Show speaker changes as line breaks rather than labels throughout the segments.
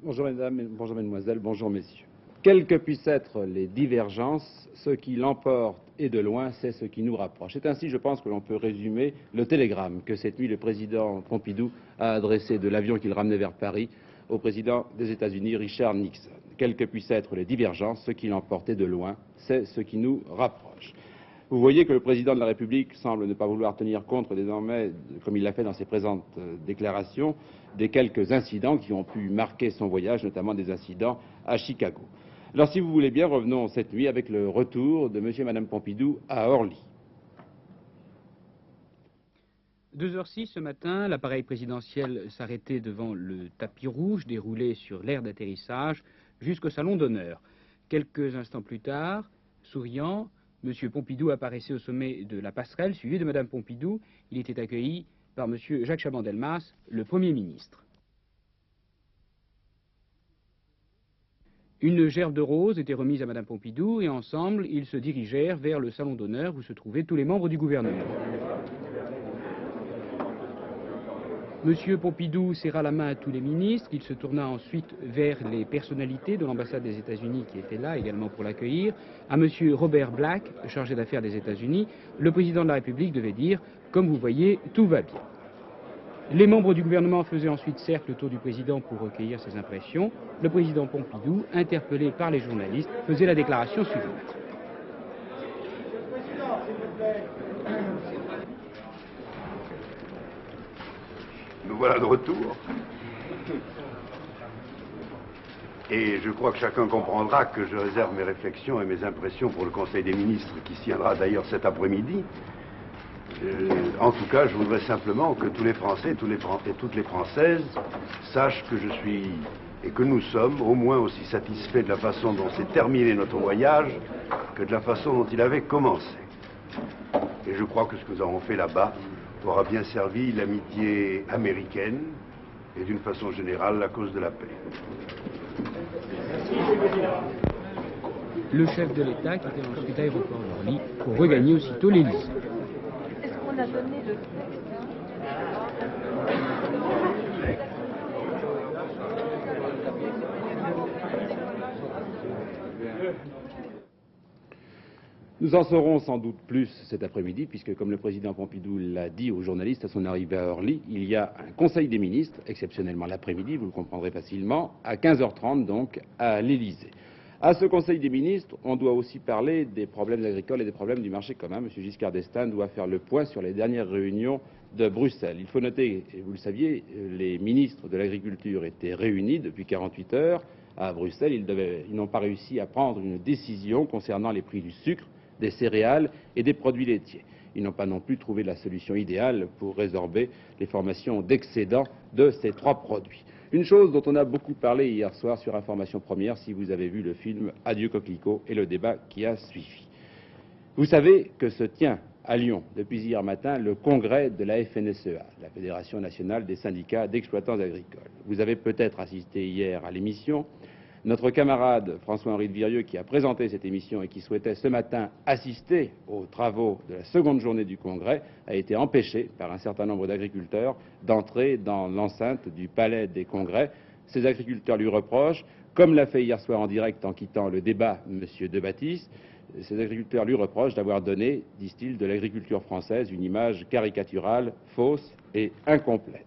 Bonjour mesdames, bonjour mesdemoiselles, bonjour messieurs. Quelles que puissent être les divergences, ce qui l'emporte et de loin, c'est ce qui nous rapproche. C'est ainsi, je pense, que l'on peut résumer le télégramme que cette nuit le président Pompidou a adressé de l'avion qu'il ramenait vers Paris au président des États-Unis, Richard Nixon. Quelles que puissent être les divergences, ce qui l'emporte et de loin, c'est ce qui nous rapproche. Vous voyez que le président de la République semble ne pas vouloir tenir compte désormais, comme il l'a fait dans ses présentes déclarations, des quelques incidents qui ont pu marquer son voyage, notamment des incidents à Chicago. Alors, si vous voulez bien, revenons cette nuit avec le retour de M. et Mme Pompidou à Orly.
2h06 ce matin, l'appareil présidentiel s'arrêtait devant le tapis rouge déroulé sur l'aire d'atterrissage jusqu'au salon d'honneur. Quelques instants plus tard, souriant, M. Pompidou apparaissait au sommet de la passerelle, suivi de Mme Pompidou. Il était accueilli par M. Jacques Chaban-Delmas, le Premier ministre. Une gerbe de roses était remise à Mme Pompidou et ensemble, ils se dirigèrent vers le salon d'honneur où se trouvaient tous les membres du gouvernement. M. Pompidou serra la main à tous les ministres, il se tourna ensuite vers les personnalités de l'ambassade des États-Unis qui étaient là également pour l'accueillir. À M. Robert Black, chargé d'affaires des États-Unis, le président de la République devait dire « Comme vous voyez, tout va bien ». Les membres du gouvernement faisaient ensuite cercle autour du président pour recueillir ses impressions. Le président Pompidou, interpellé par les journalistes, faisait la déclaration suivante.
Nous voilà de retour. Et je crois que chacun comprendra que je réserve mes réflexions et mes impressions pour le Conseil des ministres qui se tiendra d'ailleurs cet après-midi. En tout cas, je voudrais simplement que tous les Français et toutes les Françaises sachent que je suis et que nous sommes au moins aussi satisfaits de la façon dont s'est terminé notre voyage que de la façon dont il avait commencé. Et je crois que ce que nous avons fait là-bas aura bien servi l'amitié américaine et d'une façon générale la cause de la paix.
Le chef de l'État quittait ensuite l'aéroport d'Orly pour regagner aussitôt l'Élysée.
Est-ce qu'on a donné le texte?
Nous en saurons sans doute plus cet après-midi, puisque, comme le président Pompidou l'a dit aux journalistes à son arrivée à Orly, il y a un Conseil des ministres, exceptionnellement l'après-midi, vous le comprendrez facilement, à 15h30 donc, à l'Élysée. À ce Conseil des ministres, on doit aussi parler des problèmes agricoles et des problèmes du marché commun. M. Giscard d'Estaing doit faire le point sur les dernières réunions de Bruxelles. Il faut noter, et vous le saviez, les ministres de l'Agriculture étaient réunis depuis 48 heures à Bruxelles. Ils n'ont pas réussi à prendre une décision concernant les prix du sucre, des céréales et des produits laitiers. Ils n'ont pas non plus trouvé la solution idéale pour résorber les formations d'excédent de ces trois produits. Une chose dont on a beaucoup parlé hier soir sur Information Première, si vous avez vu le film Adieu Coquelicot et le débat qui a suivi. Vous savez que se tient à Lyon, depuis hier matin, le congrès de la FNSEA, la Fédération nationale des syndicats d'exploitants agricoles. Vous avez peut-être assisté hier à l'émission. Notre camarade François-Henri de Virieux, qui a présenté cette émission et qui souhaitait ce matin assister aux travaux de la seconde journée du Congrès, a été empêché par un certain nombre d'agriculteurs d'entrer dans l'enceinte du Palais des Congrès. Ces agriculteurs lui reprochent, comme l'a fait hier soir en direct en quittant le débat M. Debattis, ces agriculteurs lui reprochent d'avoir donné, disent-ils, de l'agriculture française une image caricaturale, fausse et incomplète.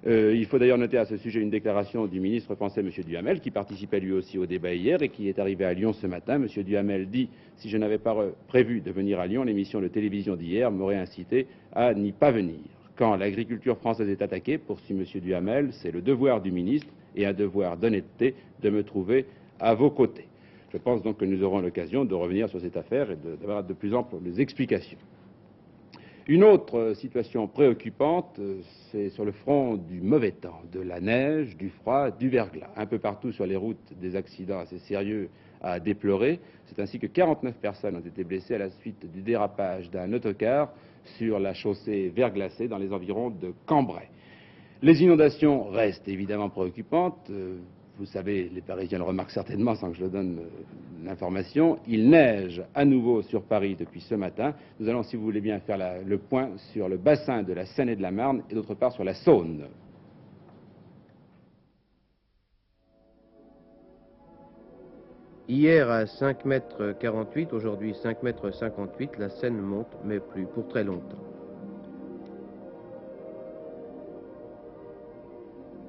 Il faut d'ailleurs noter à ce sujet une déclaration du ministre français, M. Duhamel, qui participait lui aussi au débat hier et qui est arrivé à Lyon ce matin. M. Duhamel dit « Si je n'avais pas prévu de venir à Lyon, l'émission de télévision d'hier m'aurait incité à n'y pas venir. Quand l'agriculture française est attaquée, poursuit M. Duhamel, c'est le devoir du ministre et un devoir d'honnêteté de me trouver à vos côtés. » Je pense donc que nous aurons l'occasion de revenir sur cette affaire et d'avoir de plus amples explications. Une autre situation préoccupante, c'est sur le front du mauvais temps, de la neige, du froid, du verglas. Un peu partout sur les routes, des accidents assez sérieux à déplorer. C'est ainsi que 49 personnes ont été blessées à la suite du dérapage d'un autocar sur la chaussée verglacée dans les environs de Cambrai. Les inondations restent évidemment préoccupantes. Vous savez, les Parisiens le remarquent certainement sans que je donne l'information. Il neige à nouveau sur Paris depuis ce matin. Nous allons, si vous voulez bien, faire le point sur le bassin de la Seine et de la Marne et d'autre part sur la Saône.
Hier à 5,48 m, aujourd'hui 5,58 m, la Seine monte, mais plus pour très longtemps.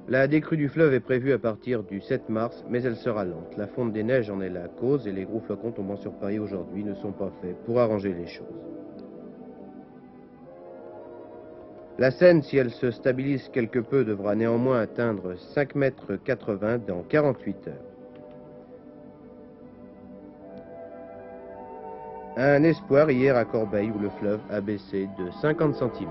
La décrue du fleuve est prévue à partir du 7 mars, mais elle sera lente. La fonte des neiges en est la cause et les gros flocons tombant sur Paris aujourd'hui ne sont pas faits pour arranger les choses. La Seine, si elle se stabilise quelque peu, devra néanmoins atteindre 5,80 m dans 48 heures. Un espoir hier à Corbeil où le fleuve a baissé de 50 cm.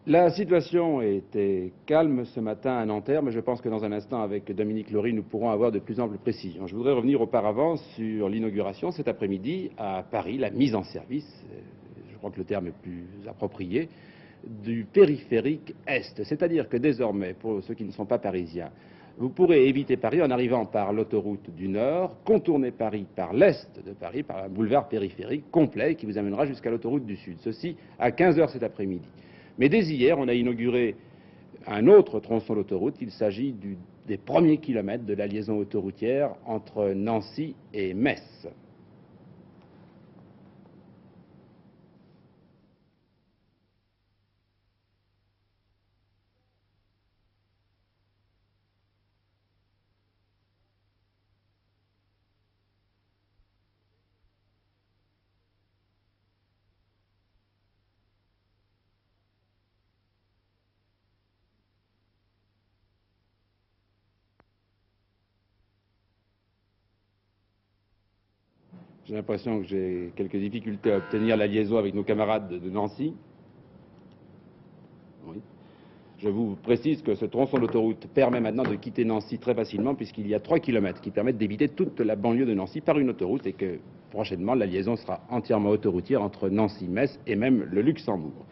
La situation était calme ce matin à Nanterre, mais je pense que dans un instant, avec Dominique Lory, nous pourrons avoir de plus amples précisions. Je voudrais revenir auparavant sur l'inauguration cet après-midi à Paris, la mise en service, je crois que le terme est plus approprié, du périphérique Est. C'est-à-dire que désormais, pour ceux qui ne sont pas parisiens, vous pourrez éviter Paris en arrivant par l'autoroute du Nord, contourner Paris par l'Est de Paris, par un boulevard périphérique complet qui vous amènera jusqu'à l'autoroute du Sud. Ceci à 15 h cet après-midi. Mais dès hier, on a inauguré un autre tronçon d'autoroute. Il s'agit des premiers kilomètres de la liaison autoroutière entre Nancy et Metz. J'ai l'impression que j'ai quelques difficultés à obtenir la liaison avec nos camarades de Nancy. Oui. Je vous précise que ce tronçon d'autoroute permet maintenant de quitter Nancy très facilement puisqu'il y a 3 km qui permettent d'éviter toute la banlieue de Nancy par une autoroute et que prochainement la liaison sera entièrement autoroutière entre Nancy, Metz et même le Luxembourg.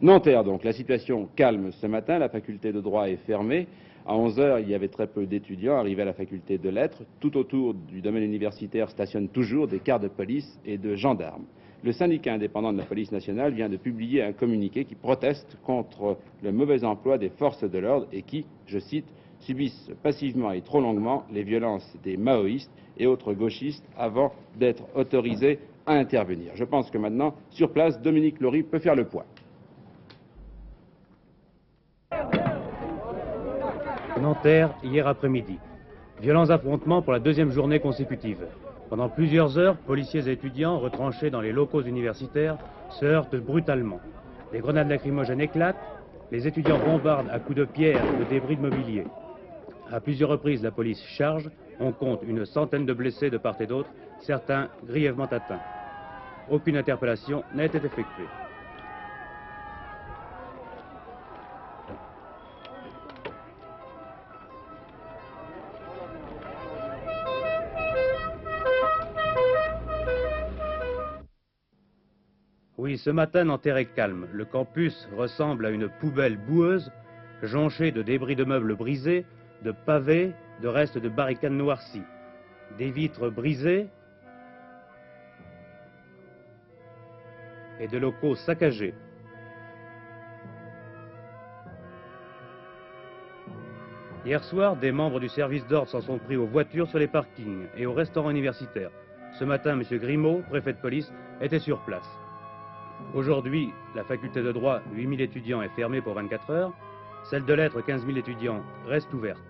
Nanterre donc, la situation calme ce matin, la faculté de droit est fermée. À 11 h, il y avait très peu d'étudiants arrivés à la faculté de lettres. Tout autour du domaine universitaire stationnent toujours des cars de police et de gendarmes. Le syndicat indépendant de la police nationale vient de publier un communiqué qui proteste contre le mauvais emploi des forces de l'ordre et qui, je cite, subissent passivement et trop longuement les violences des maoïstes et autres gauchistes avant d'être autorisés à intervenir. Je pense que maintenant, sur place, Dominique Lory peut faire le point.
Nanterre, hier après-midi. Violents affrontements pour la deuxième journée consécutive. Pendant plusieurs heures, policiers et étudiants, retranchés dans les locaux universitaires, se heurtent brutalement. Des grenades lacrymogènes éclatent, les étudiants bombardent à coups de pierre le débris de mobilier. À plusieurs reprises, la police charge. On compte une centaine de blessés de part et d'autre, certains grièvement atteints. Aucune interpellation n'a été effectuée. Oui, ce matin, Nanterre est calme. Le campus ressemble à une poubelle boueuse, jonchée de débris de meubles brisés, de pavés, de restes de barricades noircies, des vitres brisées et de locaux saccagés. Hier soir, des membres du service d'ordre s'en sont pris aux voitures sur les parkings et aux restaurants universitaires. Ce matin, M. Grimaud, préfet de police, était sur place. Aujourd'hui, la faculté de droit, 8000 étudiants, est fermée pour 24 heures. Celle de lettres, 15 000 étudiants, reste ouverte.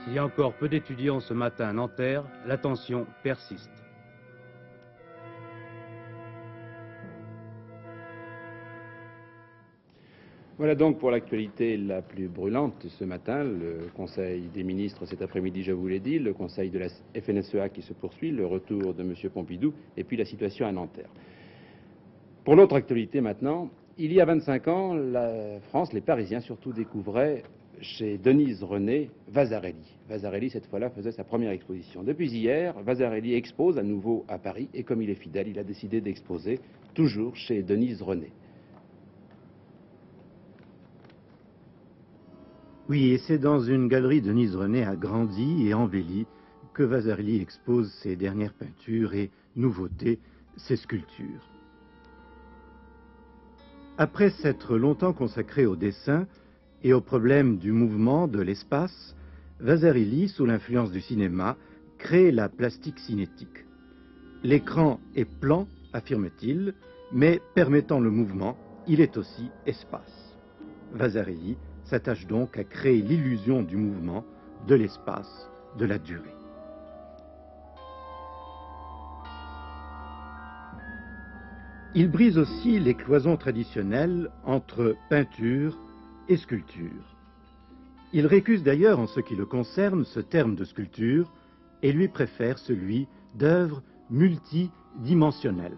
S'il y a encore peu d'étudiants ce matin à Nanterre, la tension persiste.
Voilà donc pour l'actualité la plus brûlante ce matin. Le Conseil des ministres cet après-midi, je vous l'ai dit, le Conseil de la FNSEA qui se poursuit, le retour de M. Pompidou et puis la situation à Nanterre. Pour l'autre actualité maintenant, il y a 25 ans, la France, les Parisiens surtout, découvraient chez Denise René Vasarely. Vasarely, cette fois-là, faisait sa première exposition. Depuis hier, Vasarely expose à nouveau à Paris et comme il est fidèle, il a décidé d'exposer toujours chez Denise René.
Oui, et c'est dans une galerie Denise René agrandie et embellie que Vasarely expose ses dernières peintures et, nouveautés, ses sculptures. Après s'être longtemps consacré au dessin et au problème du mouvement de l'espace, Vasarely, sous l'influence du cinéma, crée la plastique cinétique. L'écran est plan, affirme-t-il, mais permettant le mouvement, il est aussi espace. Vasarely s'attache donc à créer l'illusion du mouvement, de l'espace, de la durée. Il brise aussi les cloisons traditionnelles entre peinture et sculpture. Il récuse d'ailleurs en ce qui le concerne ce terme de sculpture et lui préfère celui d'œuvre multidimensionnelle.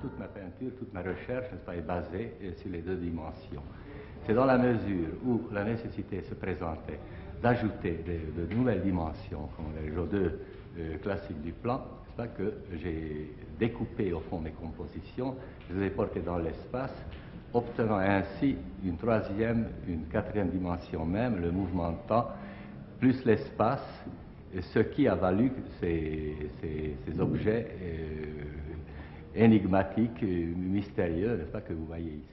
Toute ma peinture, toute ma recherche est basée sur les deux dimensions. C'est dans la mesure où la nécessité se présentait d'ajouter de nouvelles dimensions, comme les jeux classiques du plan, que j'ai découpé au fond mes compositions, je les ai portées dans l'espace, obtenant ainsi une troisième, une quatrième dimension même, le mouvement de temps, plus l'espace, ce qui a valu ces objets énigmatiques, mystérieux, n'est-ce pas, que vous voyez ici.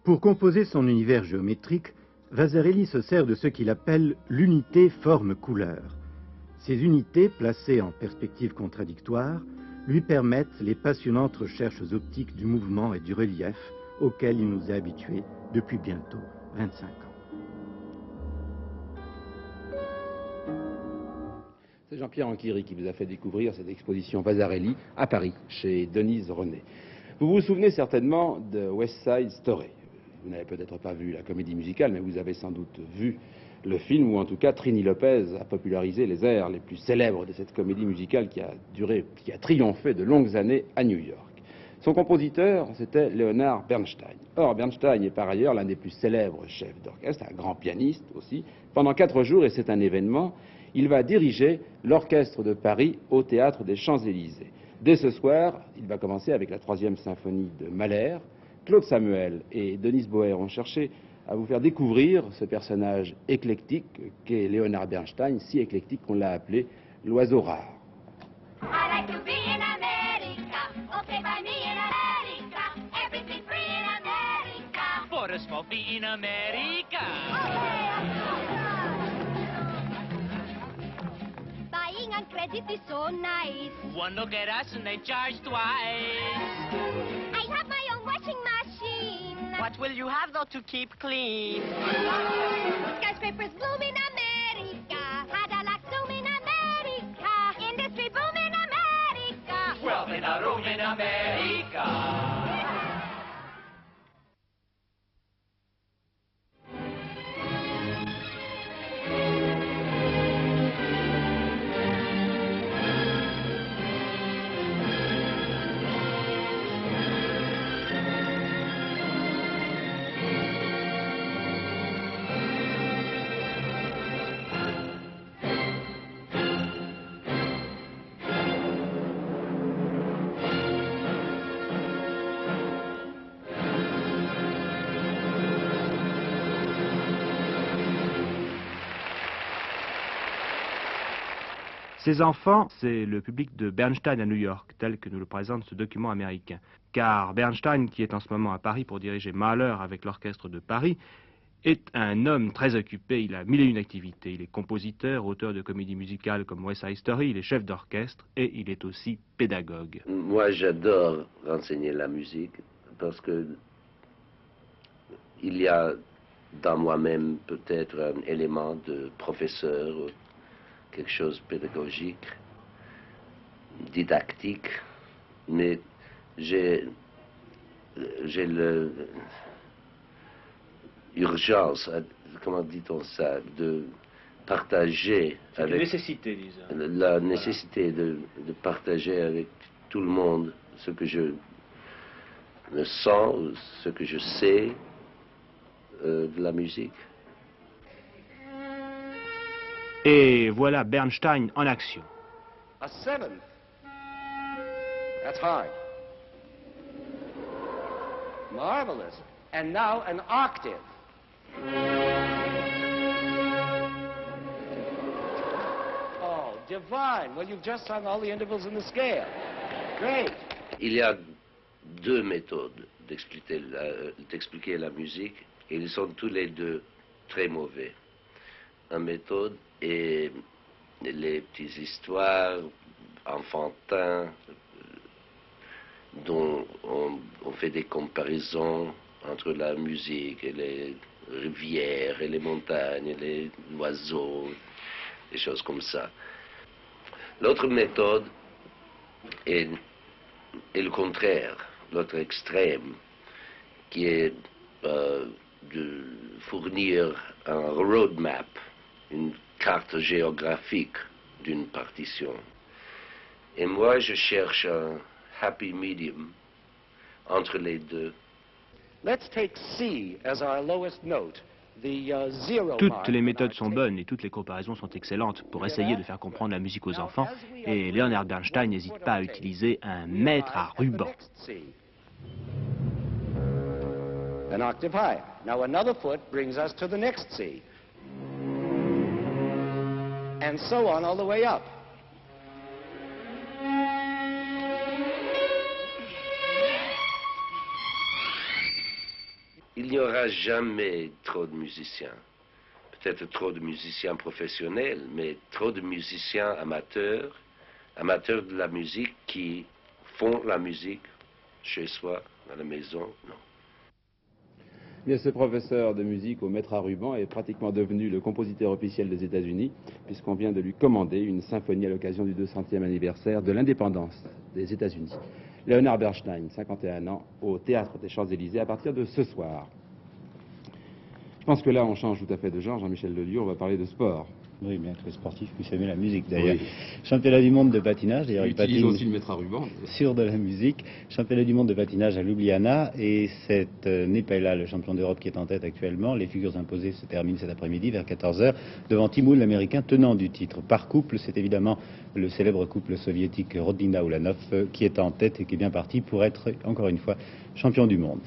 Pour composer son univers géométrique, Vasarely se sert de ce qu'il appelle l'unité forme-couleur. Ces unités, placées en perspective contradictoire, lui permettent les passionnantes recherches optiques du mouvement et du relief auxquelles il nous a habitués depuis bientôt 25 ans.
C'est Jean-Pierre Anquery qui vous a fait découvrir cette exposition Vasarely à Paris, chez Denise René. Vous vous souvenez certainement de West Side Story. Vous n'avez peut-être pas vu la comédie musicale, mais vous avez sans doute vu le film où, en tout cas, Trini Lopez a popularisé les airs les plus célèbres de cette comédie musicale qui a triomphé de longues années à New York. Son compositeur, c'était Leonard Bernstein. Or, Bernstein est par ailleurs l'un des plus célèbres chefs d'orchestre, un grand pianiste aussi. Pendant 4 jours, et c'est un événement, il va diriger l'orchestre de Paris au Théâtre des Champs-Élysées. Dès ce soir, il va commencer avec la 3e symphonie de Mahler. Claude Samuel et Denise Boer ont cherché à vous faire découvrir ce personnage éclectique qu'est Leonard Bernstein, si éclectique qu'on l'a appelé l'oiseau rare.
Buying on credit is so nice.
One look at us and they charge twice.
I have my own washing machine.
What will you have though to keep clean?
Skyscrapers bloom in America. Cadillacs zoom in America. Industry boom in America.
Wealth in a room in America.
Ces enfants, c'est le public de Bernstein à New York, tel que nous le présente ce document américain. Car Bernstein, qui est en ce moment à Paris pour diriger Mahler avec l'orchestre de Paris, est un homme très occupé, il a mille et une activités. Il est compositeur, auteur de comédies musicales comme West Side Story, il est chef d'orchestre et il est aussi pédagogue.
Moi, j'adore enseigner la musique parce que il y a dans moi-même peut-être un élément de professeur, quelque chose de pédagogique, didactique, mais j'ai l'urgence, comment dit-on ça, de partager avec...
nécessité, disons.
La nécessité de partager avec tout le monde ce que je sens, ce que je sais de la musique.
Et voilà Bernstein en action.
A seventh. That's hard. Marvelous. And now an octave. Oh, divine. Well, you've just sung all the intervals in the scale. Great.
Il y a deux méthodes d'expliquer la musique, et ils sont tous les deux très mauvais. Une méthode est les petites histoires enfantines dont on fait des comparaisons entre la musique et les rivières et les montagnes et les oiseaux, des choses comme ça. L'autre méthode est le contraire, l'autre extrême, qui est de fournir un roadmap, une carte géographique d'une partition. Et moi, je cherche un happy medium entre les deux.
Let's take C as our lowest note. The zero
Toutes
mark.
les méthodes sont bonnes et toutes les comparaisons sont excellentes pour essayer de faire comprendre la musique aux enfants. Et Leonard Bernstein n'hésite pas à utiliser un maître à ruban.
An octave higher. Now another foot brings us to the next C. And so on all the way up.
Il n'y aura jamais trop de musiciens. Peut-être trop de musiciens professionnels, mais trop de musiciens amateurs, amateurs de la musique qui font la musique chez soi, à la maison, non.
Bien, ce professeur de musique au maître à ruban est pratiquement devenu le compositeur officiel des États-Unis, puisqu'on vient de lui commander une symphonie à l'occasion du 200e anniversaire de l'indépendance des États-Unis. Leonard Bernstein, 51 ans, au Théâtre des Champs-Élysées à partir de ce soir. Je pense que là, on change tout à fait de genre. Jean-Michel Lelioure, on va parler de sport.
Oui, bien que le sportif puisse aimer la musique d'ailleurs. Oui. Championnat du monde de patinage, d'ailleurs il patine
aussi le maître à ruban.
Sur de la musique. Championnat du monde de patinage à Ljubljana, et c'est Nepela, le champion d'Europe, qui est en tête actuellement. Les figures imposées se terminent cet après-midi vers 14h devant Timur, l'américain tenant du titre. Par couple, c'est évidemment le célèbre couple soviétique Rodnina Ulanov qui est en tête et qui est bien parti pour être, encore une fois, champion du monde.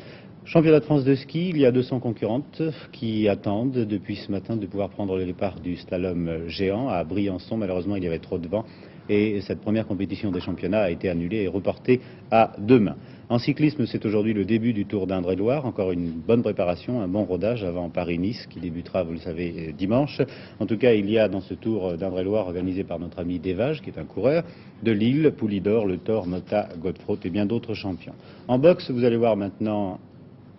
Championnat de France de ski, il y a 200 concurrentes qui attendent depuis ce matin de pouvoir prendre le départ du slalom géant à Briançon. Malheureusement, il y avait trop de vent et cette première compétition des championnats a été annulée et reportée à demain. En cyclisme, c'est aujourd'hui le début du Tour d'Indre-et-Loire. Encore une bonne préparation, un bon rodage avant Paris-Nice qui débutera, vous le savez, dimanche. En tout cas, il y a dans ce Tour d'Indre-et-Loire organisé par notre ami Devage, qui est un coureur, de Lille, Poulidor, Le Thor, Mota, Godefroot et bien d'autres champions. En boxe, vous allez voir maintenant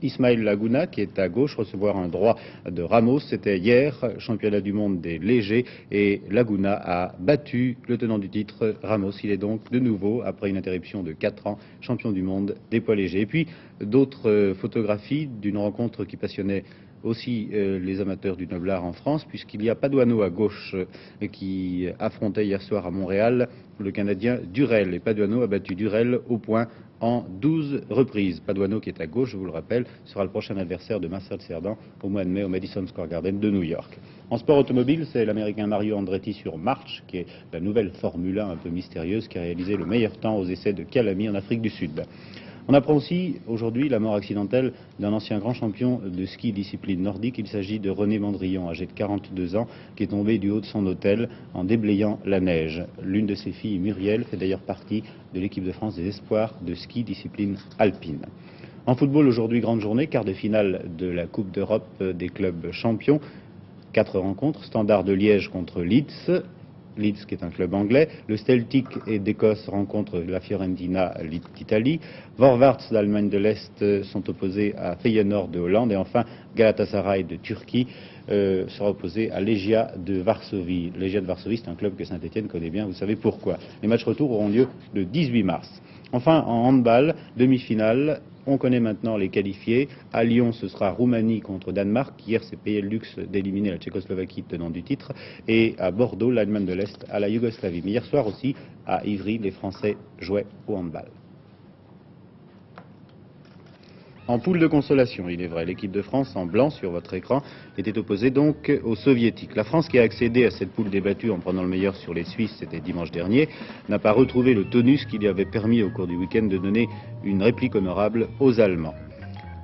Ismail Laguna, qui est à gauche, recevoir un droit de Ramos. C'était hier, championnat du monde des légers, et Laguna a battu le tenant du titre, Ramos. Il est donc de nouveau, après une interruption de 4 ans, champion du monde des poids légers. Et puis, d'autres photographies d'une rencontre qui passionnait aussi les amateurs du noblard en France, puisqu'il y a Paduano à gauche qui affrontait hier soir à Montréal le Canadien Durel. Et Paduano a battu Durel au point en 12 reprises. Paduano, qui est à gauche, je vous le rappelle, sera le prochain adversaire de Marcel Cerdan au mois de mai au Madison Square Garden de New York. En sport automobile, c'est l'américain Mario Andretti sur March, qui est la nouvelle Formule 1 un peu mystérieuse, qui a réalisé le meilleur temps aux essais de Calamy en Afrique du Sud. On apprend aussi aujourd'hui la mort accidentelle d'un ancien grand champion de ski discipline nordique. Il s'agit de René Mandrillon, âgé de 42 ans, qui est tombé du haut de son hôtel en déblayant la neige. L'une de ses filles, Muriel, fait d'ailleurs partie de l'équipe de France des espoirs de ski discipline alpine. En football, aujourd'hui, grande journée, quart de finale de la Coupe d'Europe des clubs champions. 4 rencontres, Standard de Liège contre Leeds. Leeds qui est un club anglais. Le Celtic d'Écosse rencontre la Fiorentina d'Italie. Vorwärts d'Allemagne de l'Est sont opposés à Feyenoord de Hollande. Et enfin, Galatasaray de Turquie sera opposé à Legia de Varsovie. Legia de Varsovie, c'est un club que Saint-Etienne connaît bien, vous savez pourquoi. Les matchs retour auront lieu le 18 mars. Enfin, en handball, demi-finale. On connaît maintenant les qualifiés. À Lyon, ce sera Roumanie contre Danemark. Hier, c'est payé le luxe d'éliminer la Tchécoslovaquie, tenant du titre. Et à Bordeaux, l'Allemagne de l'Est à la Yougoslavie. Mais hier soir aussi, à Ivry, les Français jouaient au handball. En poule de consolation, il est vrai, l'équipe de France, en blanc sur votre écran, était opposée donc aux Soviétiques. La France, qui a accédé à cette poule débattue en prenant le meilleur sur les Suisses, c'était dimanche dernier, n'a pas retrouvé le tonus qui lui avait permis au cours du week-end de donner une réplique honorable aux Allemands.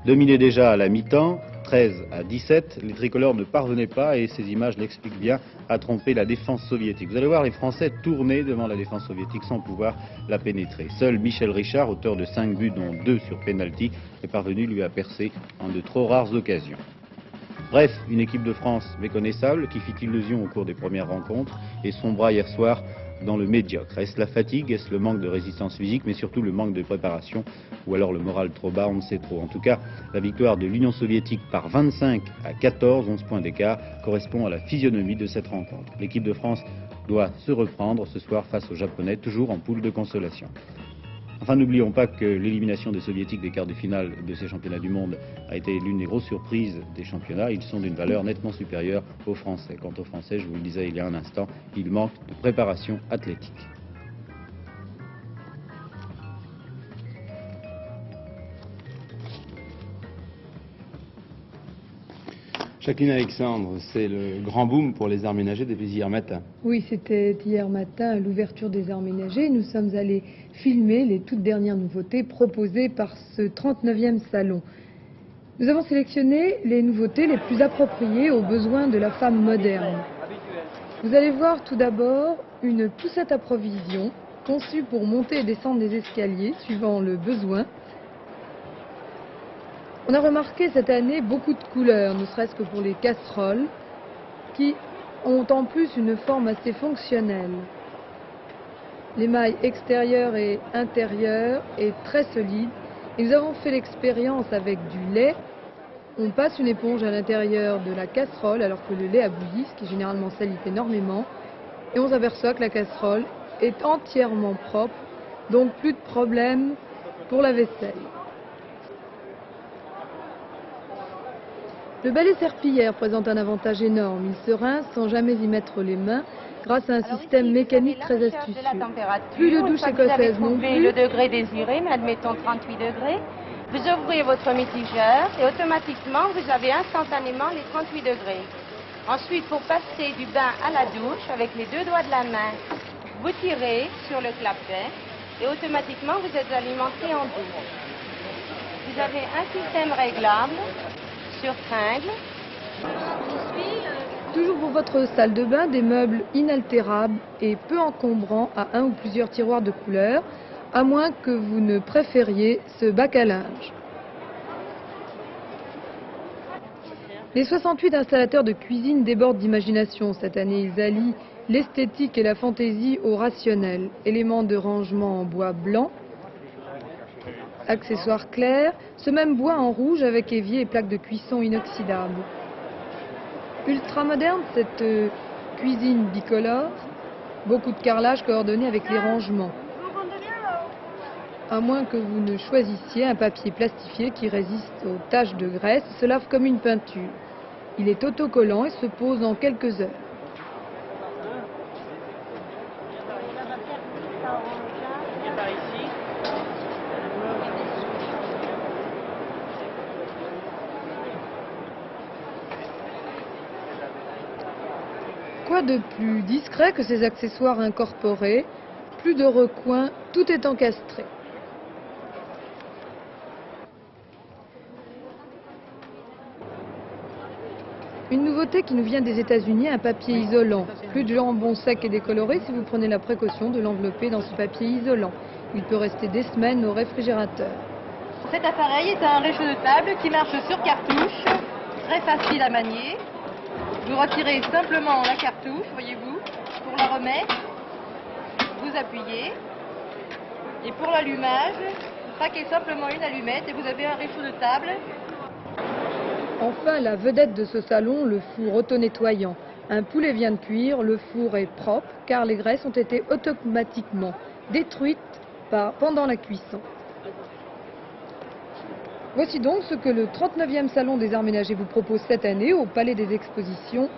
Dominés déjà à la mi-temps, 13-17, les tricolores ne parvenaient pas, et ces images l'expliquent bien, à tromper la défense soviétique. Vous allez voir les Français tourner devant la défense soviétique sans pouvoir la pénétrer. Seul Michel Richard, auteur de 5 buts dont 2 sur penalty, est parvenu lui à percer en de trop rares occasions. Bref, une équipe de France méconnaissable qui fit illusion au cours des premières rencontres et sombra hier soir dans le médiocre. Est-ce la fatigue, est-ce le manque de résistance physique, mais surtout le manque de préparation, ou alors le moral trop bas, on ne sait trop. En tout cas, la victoire de l'Union soviétique par 25-14, 11 points d'écart, correspond à la physionomie de cette rencontre. L'équipe de France doit se reprendre ce soir face aux Japonais, toujours en poule de consolation. Enfin, n'oublions pas que l'élimination des Soviétiques des quarts de finale de ces championnats du monde a été l'une des grosses surprises des championnats. Ils sont d'une valeur nettement supérieure aux Français. Quant aux Français, je vous le disais il y a un instant, il manque de préparation athlétique.
Jacqueline Alexandre, c'est le grand boom pour les arts ménagers depuis hier matin.
Oui, c'était hier matin l'ouverture des arts ménagers. Nous sommes allés filmer les toutes dernières nouveautés proposées par ce 39e salon. Nous avons sélectionné les nouveautés les plus appropriées aux besoins de la femme moderne. Vous allez voir tout d'abord une poussette à provision conçue pour monter et descendre des escaliers suivant le besoin. On a remarqué cette année beaucoup de couleurs, ne serait-ce que pour les casseroles, qui ont en plus une forme assez fonctionnelle. L'émail extérieur et intérieur est très solide et nous avons fait l'expérience avec du lait. On passe une éponge à l'intérieur de la casserole alors que le lait a bouilli, ce qui généralement salit énormément, et on s'aperçoit que la casserole est entièrement propre, donc plus de problème pour la vaisselle. Le balai serpillière présente un avantage énorme. Il se rince sans jamais y mettre les mains grâce à un système mécanique très astucieux. Plus de douche écossaise non plus.
Le degré désiré, mais admettons 38 degrés. Vous ouvrez votre mitigeur et automatiquement vous avez instantanément les 38 degrés. Ensuite, pour passer du bain à la douche, avec les 2 doigts de la main, vous tirez sur le clapet et automatiquement vous êtes alimenté en douche. Vous avez un système réglable sur tringle.
Toujours pour votre salle de bain, des meubles inaltérables et peu encombrants à un ou plusieurs tiroirs de couleur, à moins que vous ne préfériez ce bac à linge. Les 68 installateurs de cuisine débordent d'imagination cette année. Ils allient l'esthétique et la fantaisie au rationnel. Éléments de rangement en bois blanc, accessoires clairs, ce même bois en rouge avec évier et plaques de cuisson inoxydables. Ultra moderne, cette cuisine bicolore, beaucoup de carrelage coordonné avec les rangements. À moins que vous ne choisissiez un papier plastifié qui résiste aux taches de graisse, se lave comme une peinture. Il est autocollant et se pose en quelques heures. Quoi de plus discret que ces accessoires incorporés? Plus de recoins, tout est encastré. Une nouveauté qui nous vient des États-Unis, un papier isolant. Plus de jambon sec et décoloré si vous prenez la précaution de l'envelopper dans ce papier isolant. Il peut rester des semaines au réfrigérateur.
Cet appareil est un réchaud de table qui marche sur cartouche, très facile à manier. Vous retirez simplement la cartouche, voyez-vous, pour la remettre, vous appuyez. Et pour l'allumage, vous traquez simplement une allumette et vous avez un réchaud de table.
Enfin, la vedette de ce salon, le four auto-nettoyant. Un poulet vient de cuire, le four est propre car les graisses ont été automatiquement détruites pendant la cuisson. Voici donc ce que le 39e Salon des Arts Ménagers vous propose cette année au Palais des Expositions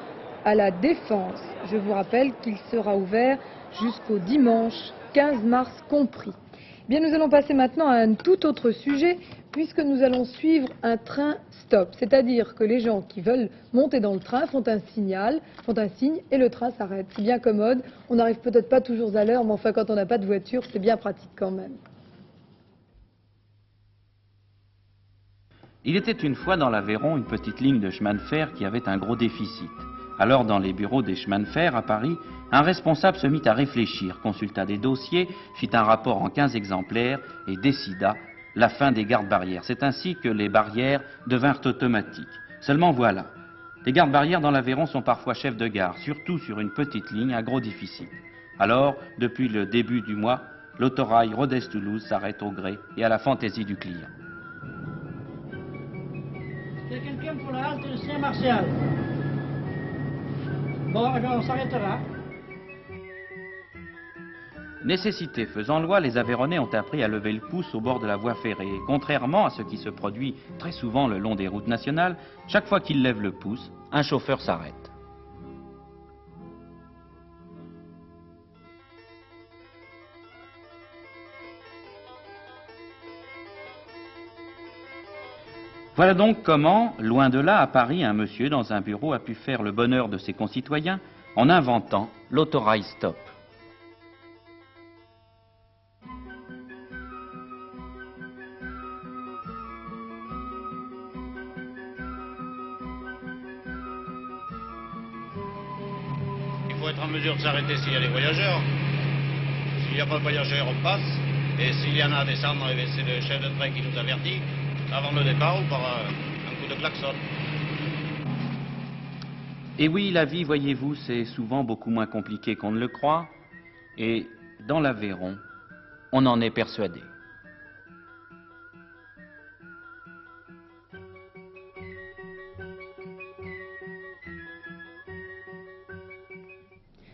à la Défense. Je vous rappelle qu'il sera ouvert jusqu'au dimanche 15 mars compris. Bien, nous allons passer maintenant à un tout autre sujet puisque nous allons suivre un train stop. C'est-à-dire que les gens qui veulent monter dans le train font un signe et le train s'arrête. C'est bien commode. On n'arrive peut-être pas toujours à l'heure, mais enfin quand on n'a pas de voiture, c'est bien pratique quand même.
Il était une fois dans l'Aveyron une petite ligne de chemin de fer qui avait un gros déficit. Alors, dans les bureaux des chemins de fer à Paris, un responsable se mit à réfléchir, consulta des dossiers, fit un rapport en 15 exemplaires et décida la fin des gardes-barrières. C'est ainsi que les barrières devinrent automatiques. Seulement voilà, les gardes-barrières dans l'Aveyron sont parfois chefs de gare, surtout sur une petite ligne à gros déficit. Alors, depuis le début du mois, l'autorail Rodez-Toulouse s'arrête au gré et à la fantaisie du client.
Il y a quelqu'un pour la halte de Saint-Martial. Bon, alors on s'arrêtera.
Nécessité faisant loi, les Aveyronnais ont appris à lever le pouce au bord de la voie ferrée. Et contrairement à ce qui se produit très souvent le long des routes nationales, chaque fois qu'ils lèvent le pouce, un chauffeur s'arrête. Voilà donc comment, loin de là, à Paris, un monsieur dans un bureau a pu faire le bonheur de ses concitoyens en inventant l'autorail stop.
Il faut être en mesure de s'arrêter s'il y a des voyageurs. S'il n'y a pas de voyageurs, on passe. Et s'il y en a à descendre, c'est le chef de train qui nous avertit avant le départ ou par un coup de klaxon.
Et oui, la vie, voyez-vous, c'est souvent beaucoup moins compliqué qu'on ne le croit. Et dans l'Aveyron, on en est persuadé.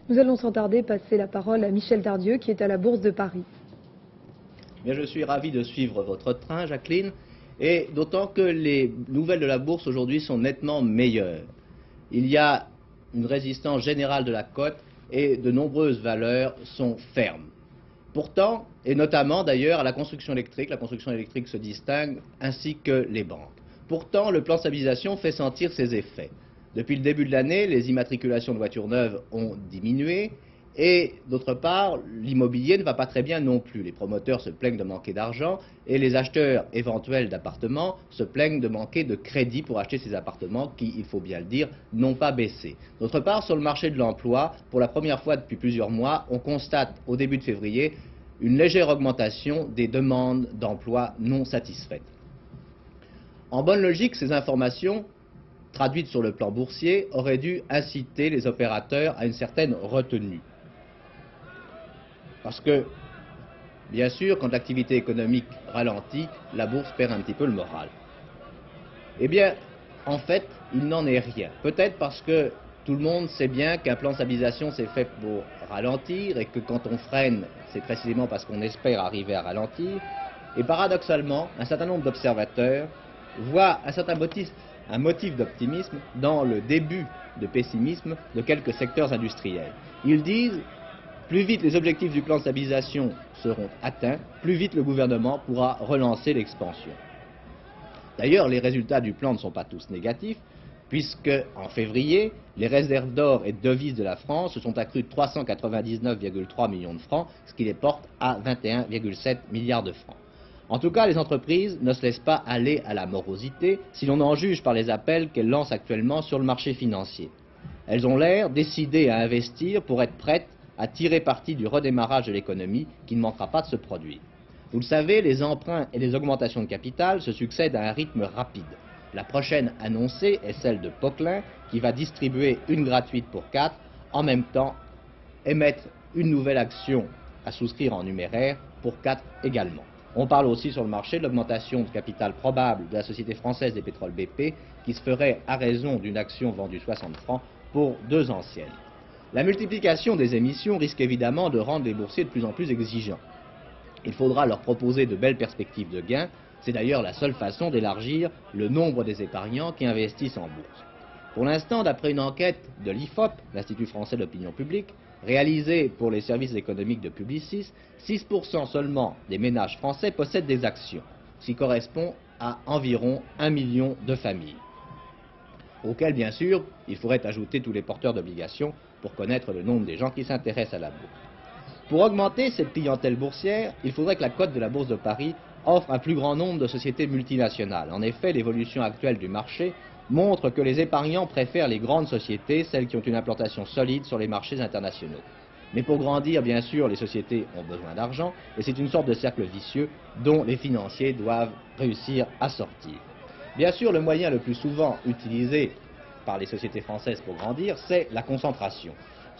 Nous allons sans tarder passer la parole à Michel Tardieu qui est à la Bourse de Paris.
Bien, je suis ravi de suivre votre train, Jacqueline, et d'autant que les nouvelles de la bourse aujourd'hui sont nettement meilleures. Il y a une résistance générale de la cote et de nombreuses valeurs sont fermes. Pourtant, et notamment d'ailleurs à la construction électrique se distingue, ainsi que les banques. Pourtant, le plan de stabilisation fait sentir ses effets. Depuis le début de l'année, les immatriculations de voitures neuves ont diminué. Et d'autre part, l'immobilier ne va pas très bien non plus. Les promoteurs se plaignent de manquer d'argent et les acheteurs éventuels d'appartements se plaignent de manquer de crédit pour acheter ces appartements qui, il faut bien le dire, n'ont pas baissé. D'autre part, sur le marché de l'emploi, pour la première fois depuis plusieurs mois, on constate au début de février une légère augmentation des demandes d'emploi non satisfaites. En bonne logique, ces informations, traduites sur le plan boursier, auraient dû inciter les opérateurs à une certaine retenue. Parce que, bien sûr, quand l'activité économique ralentit, la bourse perd un petit peu le moral. Eh bien, en fait, il n'en est rien. Peut-être parce que tout le monde sait bien qu'un plan de stabilisation c'est fait pour ralentir et que quand on freine, c'est précisément parce qu'on espère arriver à ralentir. Et paradoxalement, un certain nombre d'observateurs voient un motif d'optimisme dans le début de pessimisme de quelques secteurs industriels. Ils disent: plus vite les objectifs du plan de stabilisation seront atteints, plus vite le gouvernement pourra relancer l'expansion. D'ailleurs, les résultats du plan ne sont pas tous négatifs, puisque en février, les réserves d'or et de devises de la France se sont accrues de 399,3 millions de francs, ce qui les porte à 21,7 milliards de francs. En tout cas, les entreprises ne se laissent pas aller à la morosité, si l'on en juge par les appels qu'elles lancent actuellement sur le marché financier. Elles ont l'air décidées à investir pour être prêtes à tirer parti du redémarrage de l'économie qui ne manquera pas de se produire. Vous le savez, les emprunts et les augmentations de capital se succèdent à un rythme rapide. La prochaine annoncée est celle de Poquelin, qui va distribuer une gratuite pour 4, en même temps émettre une nouvelle action à souscrire en numéraire pour 4 également. On parle aussi sur le marché de l'augmentation de capital probable de la Société française des pétroles BP, qui se ferait à raison d'une action vendue 60 francs pour 2 anciennes. La multiplication des émissions risque évidemment de rendre les boursiers de plus en plus exigeants. Il faudra leur proposer de belles perspectives de gains. C'est d'ailleurs la seule façon d'élargir le nombre des épargnants qui investissent en bourse. Pour l'instant, d'après une enquête de l'IFOP, l'Institut français de l'opinion publique, réalisée pour les services économiques de Publicis, 6% seulement des ménages français possèdent des actions, ce qui correspond à environ 1 million de familles, auxquelles, bien sûr, il faudrait ajouter tous les porteurs d'obligations pour connaître le nombre des gens qui s'intéressent à la bourse. Pour augmenter cette clientèle boursière, il faudrait que la cote de la Bourse de Paris offre un plus grand nombre de sociétés multinationales. En effet, l'évolution actuelle du marché montre que les épargnants préfèrent les grandes sociétés, celles qui ont une implantation solide sur les marchés internationaux. Mais pour grandir, bien sûr, les sociétés ont besoin d'argent, et c'est une sorte de cercle vicieux dont les financiers doivent réussir à sortir. Bien sûr, le moyen le plus souvent utilisé par les sociétés françaises pour grandir, c'est la concentration.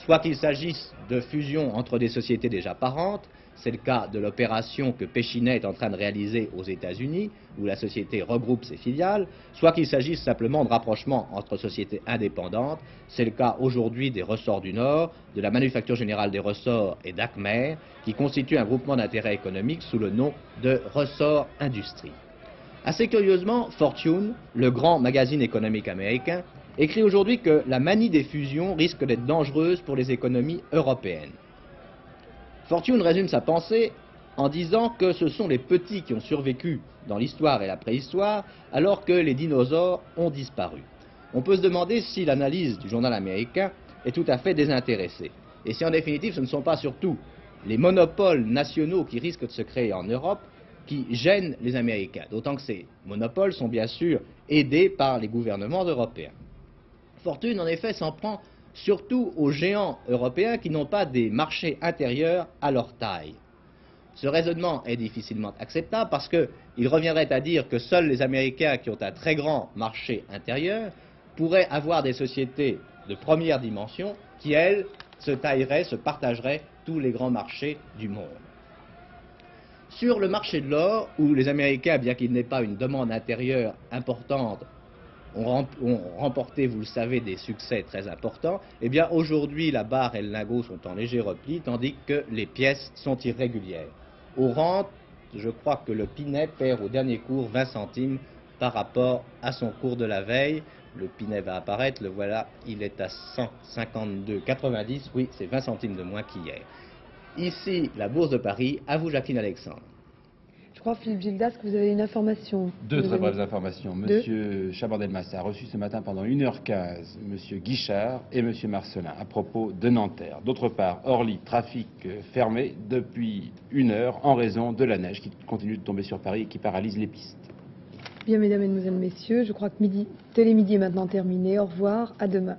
Soit qu'il s'agisse de fusion entre des sociétés déjà parentes, c'est le cas de l'opération que Péchinet est en train de réaliser aux États-Unis, où la société regroupe ses filiales, soit qu'il s'agisse simplement de rapprochement entre sociétés indépendantes, c'est le cas aujourd'hui des Ressorts du Nord, de la Manufacture Générale des Ressorts et d'Acmer, qui constituent un groupement d'intérêt économique sous le nom de Ressorts Industrie. Assez curieusement, Fortune, le grand magazine économique américain, écrit aujourd'hui que la manie des fusions risque d'être dangereuse pour les économies européennes. Fortune résume sa pensée en disant que ce sont les petits qui ont survécu dans l'histoire et la préhistoire, alors que les dinosaures ont disparu. On peut se demander si l'analyse du journal américain est tout à fait désintéressée, et si en définitive ce ne sont pas surtout les monopoles nationaux qui risquent de se créer en Europe qui gênent les Américains, d'autant que ces monopoles sont bien sûr aidés par les gouvernements européens. Fortune, en effet, s'en prend surtout aux géants européens qui n'ont pas des marchés intérieurs à leur taille. Ce raisonnement est difficilement acceptable parce qu'il reviendrait à dire que seuls les Américains qui ont un très grand marché intérieur pourraient avoir des sociétés de première dimension qui, elles, se tailleraient, se partageraient tous les grands marchés du monde. Sur le marché de l'or, où les Américains, bien qu'il n'ait pas une demande intérieure importante, ont remporté, vous le savez, des succès très importants, eh bien aujourd'hui la barre et le lingot sont en léger repli, tandis que les pièces sont irrégulières. Aux rentes, je crois que le Pinet perd au dernier cours 20 centimes par rapport à son cours de la veille. Le Pinet va apparaître, le voilà, il est à 152,90, oui, c'est 20 centimes de moins qu'hier. Ici, la Bourse de Paris, à vous Jacqueline Alexandre.
Je crois, Philippe Gildas, que vous avez une information.
Deux très brèves informations. Monsieur Chaban-Delmas a reçu ce matin pendant 1h15 Monsieur Guichard et Monsieur Marcelin à propos de Nanterre. D'autre part, Orly, trafic fermé depuis 1 heure en raison de la neige qui continue de tomber sur Paris et qui paralyse les pistes.
Bien, mesdames, mesdemoiselles, messieurs, je crois que Télémidi est maintenant terminé. Au revoir, à demain.